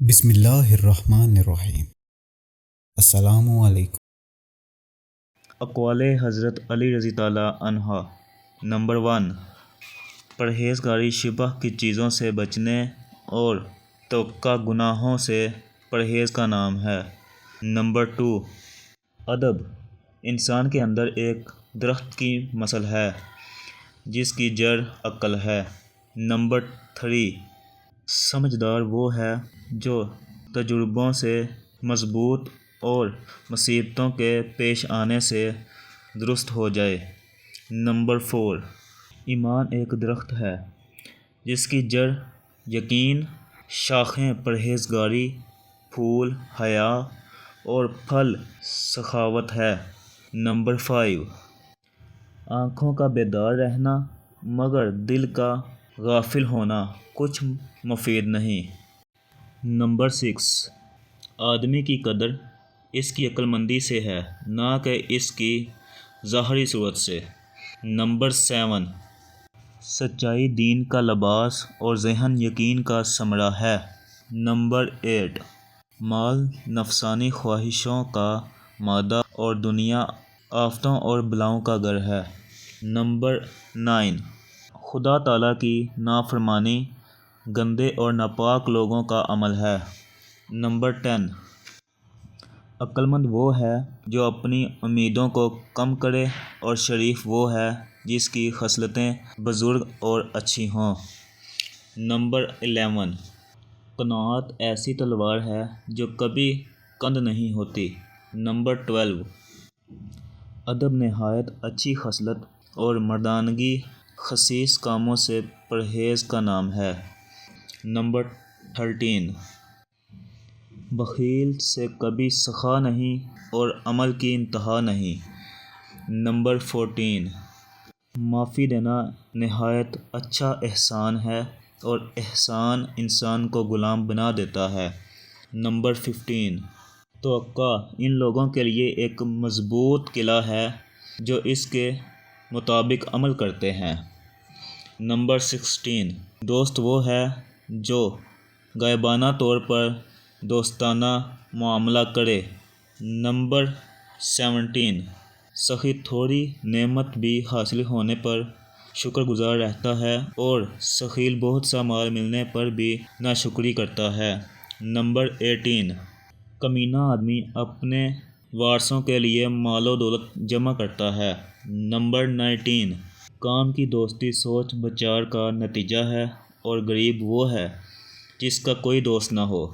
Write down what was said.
بسم اللہ الرحمن الرحیم۔ السلام علیکم۔ اقوال حضرت علی رضی تعالیٰ عنہ۔ نمبر 1، پرہیزگاری شبہ کی چیزوں سے بچنے اور توقع گناہوں سے پرہیز کا نام ہے۔ نمبر 2، ادب انسان کے اندر ایک درخت کی مثل ہے جس کی جڑ عقل ہے۔ نمبر 3، سمجھدار وہ ہے جو تجربوں سے مضبوط اور مصیبتوں کے پیش آنے سے درست ہو جائے۔ نمبر 4، ایمان ایک درخت ہے جس کی جڑ یقین، شاخیں پرہیزگاری، پھول حیا اور پھل سخاوت ہے۔ نمبر 5، آنکھوں کا بیدار رہنا مگر دل کا غافل ہونا کچھ مفید نہیں۔ نمبر 6، آدمی کی قدر اس کی عقلمندی سے ہے نہ کہ اس کی ظاہری صورت سے۔ نمبر 7، سچائی دین کا لباس اور ذہن یقین کا ثمرہ ہے۔ نمبر 8، مال نفسانی خواہشوں کا مادہ اور دنیا آفتوں اور بلاؤں کا گھر ہے۔ نمبر 9، خدا تعالیٰ کی نافرمانی گندے اور ناپاک لوگوں کا عمل ہے۔ نمبر 10، عقلمند وہ ہے جو اپنی امیدوں کو کم کرے اور شریف وہ ہے جس کی خصلتیں بزرگ اور اچھی ہوں۔ نمبر 11، قناعت ایسی تلوار ہے جو کبھی کند نہیں ہوتی۔ نمبر 12، ادب نہایت اچھی خصلت اور مردانگی خسیس کاموں سے پرہیز کا نام ہے۔ نمبر 13، بخیل سے کبھی سخا نہیں اور عمل کی انتہا نہیں۔ نمبر 14، معافی دینا نہایت اچھا احسان ہے اور احسان انسان کو غلام بنا دیتا ہے۔ نمبر 15، توقع ان لوگوں کے لیے ایک مضبوط قلعہ ہے جو اس کے مطابق عمل کرتے ہیں۔ نمبر 16، دوست وہ ہے جو غائبانہ طور پر دوستانہ معاملہ کرے۔ نمبر 17، سخی تھوڑی نعمت بھی حاصل ہونے پر شکر گزار رہتا ہے اور بخیل بہت سا مال ملنے پر بھی ناشکری کرتا ہے۔ نمبر 18، کمینہ آدمی اپنے وارثوں کے لیے مال و دولت جمع کرتا ہے۔ نمبر 19، کام کی دوستی سوچ بچار کا نتیجہ ہے اور غریب وہ ہے جس کا کوئی دوست نہ ہو۔